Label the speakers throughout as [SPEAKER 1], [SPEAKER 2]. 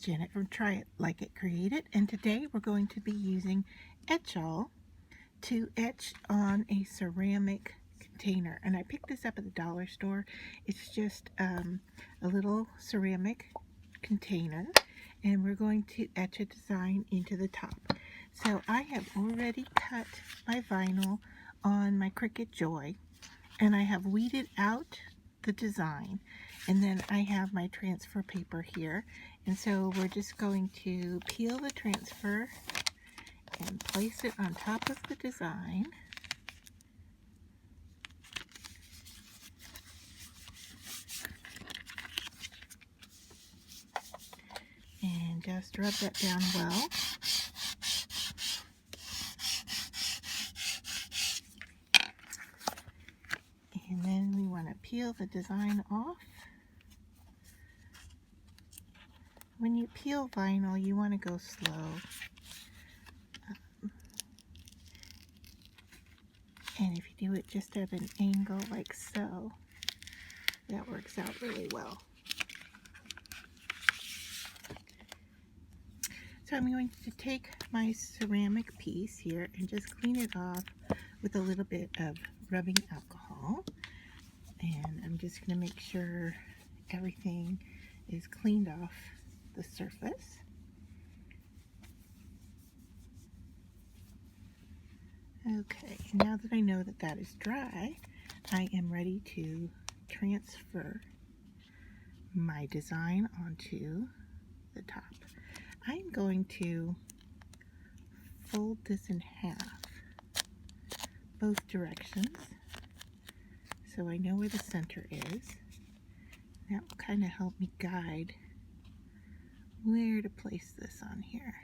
[SPEAKER 1] Janet from Try It Like It Create It, and today we're going to be using EtchAll to etch on a ceramic container. And I picked this up at the dollar store. It's just a little ceramic container, and we're going to etch a design into the top. So I have already cut my vinyl on my Cricut Joy, and I have weeded out the design, and then I have my transfer paper here, and so we're just going to peel the transfer and place it on top of the design. And just rub that down well. And then we want to peel the design off. When you peel vinyl, you want to go slow. And if you do it just at an angle like so, that works out really well. So I'm going to take my ceramic piece here and just clean it off with a little bit of rubbing alcohol. And I'm just going to make sure everything is cleaned off the surface. Okay, now that I know that that is dry, I am ready to transfer my design onto the top. I'm going to fold this in half, both directions, so I know where the center is. That will kind of help me guide where to place this on here.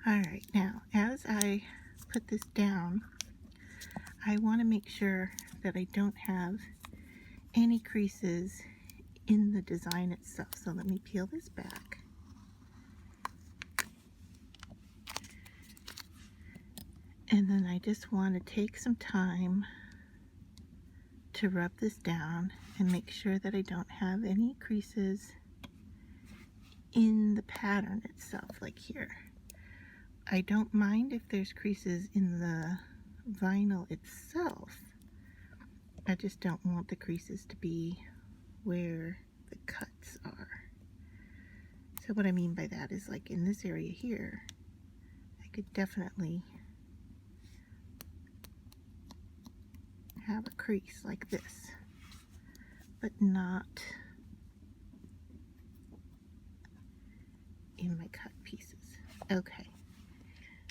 [SPEAKER 1] Alright, now as I put this down, I want to make sure that I don't have any creases in the design itself. So let me peel this back. And then I just want to take some time to rub this down and make sure that I don't have any creases in the pattern itself, like here. I don't mind if there's creases in the vinyl itself. I just don't want the creases to be where the cuts are. So what I mean by that is, like in this area here, I could definitely have a crease like this, but not in my cut pieces. Okay.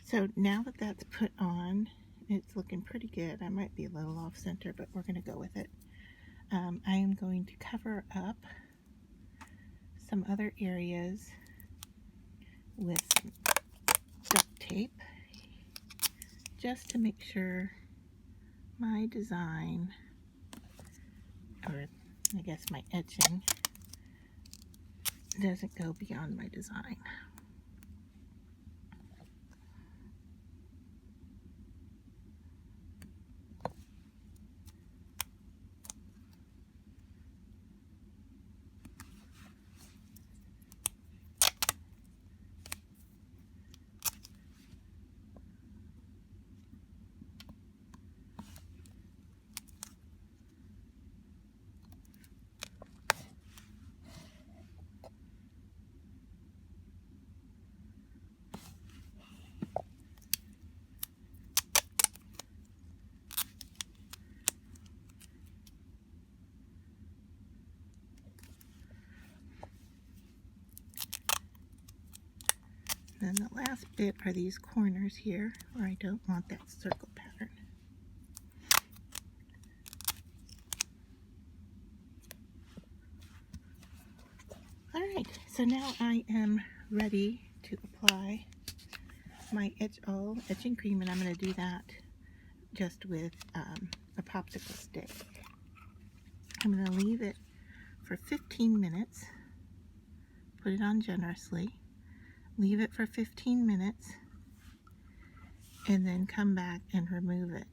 [SPEAKER 1] So now that that's put on, it's looking pretty good. I might be a little off center, but we're going to go with it. I am going to cover up some other areas with some duct tape, just to make sure my design, or I guess my etching, doesn't go beyond my design. Then the last bit are these corners here where I don't want that circle pattern. Alright, so now I am ready to apply my EtchAll etching cream, and I'm going to do that just with a a popsicle stick. I'm going to leave it for 15 minutes. Put it on generously. Leave it for 15 minutes. And then come back and remove it.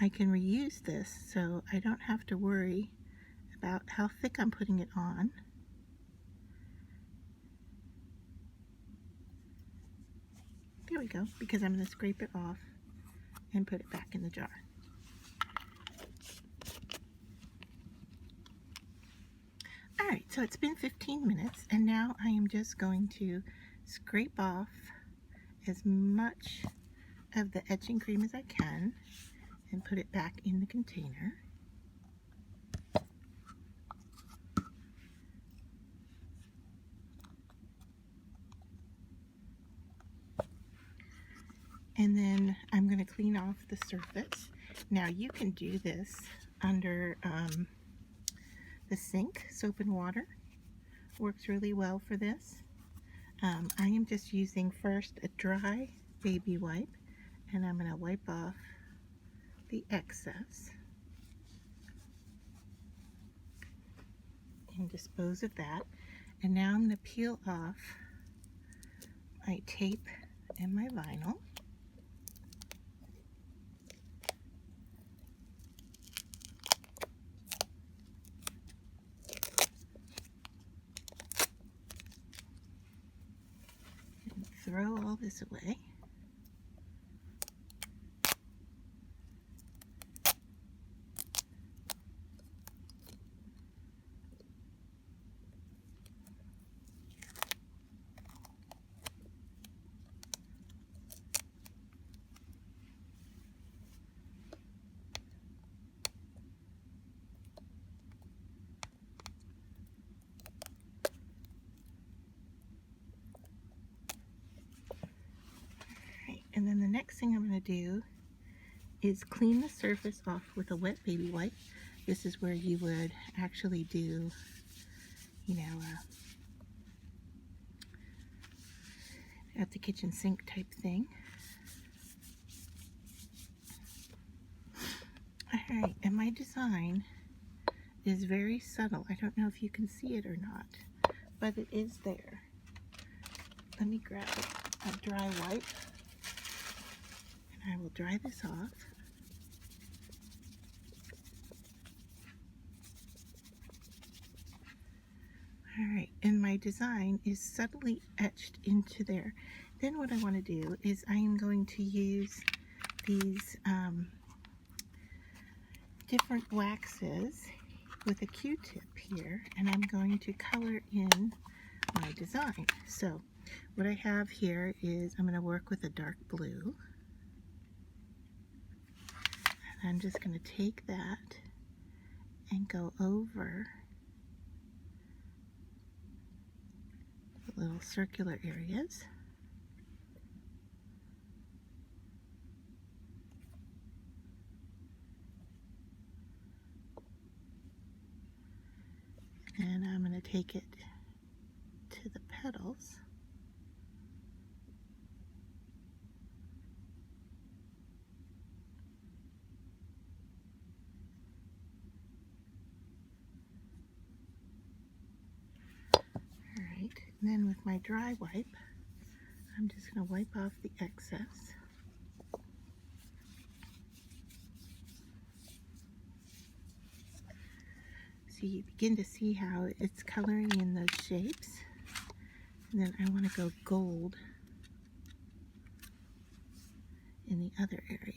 [SPEAKER 1] I can reuse this, so I don't have to worry about how thick I'm putting it on. There we go, because I'm going to scrape it off and put it back in the jar. Alright, so it's been 15 minutes, and now I am just going to scrape off as much of the etching cream as I can and put it back in the container. And then I'm going to clean off the surface. Now you can do this under the sink. Soap and water works really well for this. I am just using first a dry baby wipe, and I'm going to wipe off the excess and dispose of that. And now I'm going to peel off my tape and my vinyl. And throw all this away. And then the next thing I'm going to do is clean the surface off with a wet baby wipe. This is where you would actually do, you know, at the kitchen sink type thing. Alright, and my design is very subtle. I don't know if you can see it or not, but it is there. Let me grab a dry wipe. I will dry this off. Alright, and my design is subtly etched into there. Then what I want to do is I am going to use these different waxes with a Q-tip here, and I'm going to color in my design. So what I have here is I'm going to work with a dark blue. I'm just going to take that and go over the little circular areas. And I'm going to take it to the petals. And then with my dry wipe, I'm just going to wipe off the excess. So you begin to see how it's coloring in those shapes. And then I want to go gold in the other areas.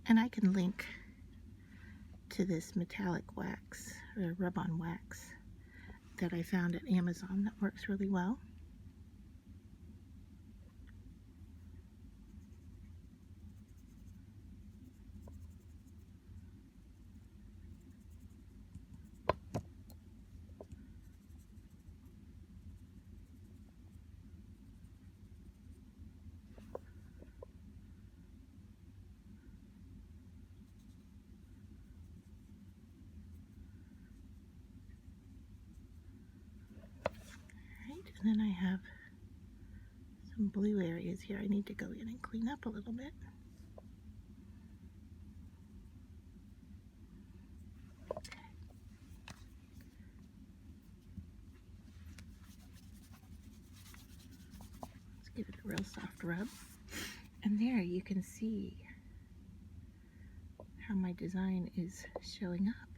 [SPEAKER 1] And I can link to this metallic wax or rub-on wax that I found at Amazon that works really well. And then I have some blue areas here I need to go in and clean up a little bit. Let's give it a real soft rub. And there you can see how my design is showing up.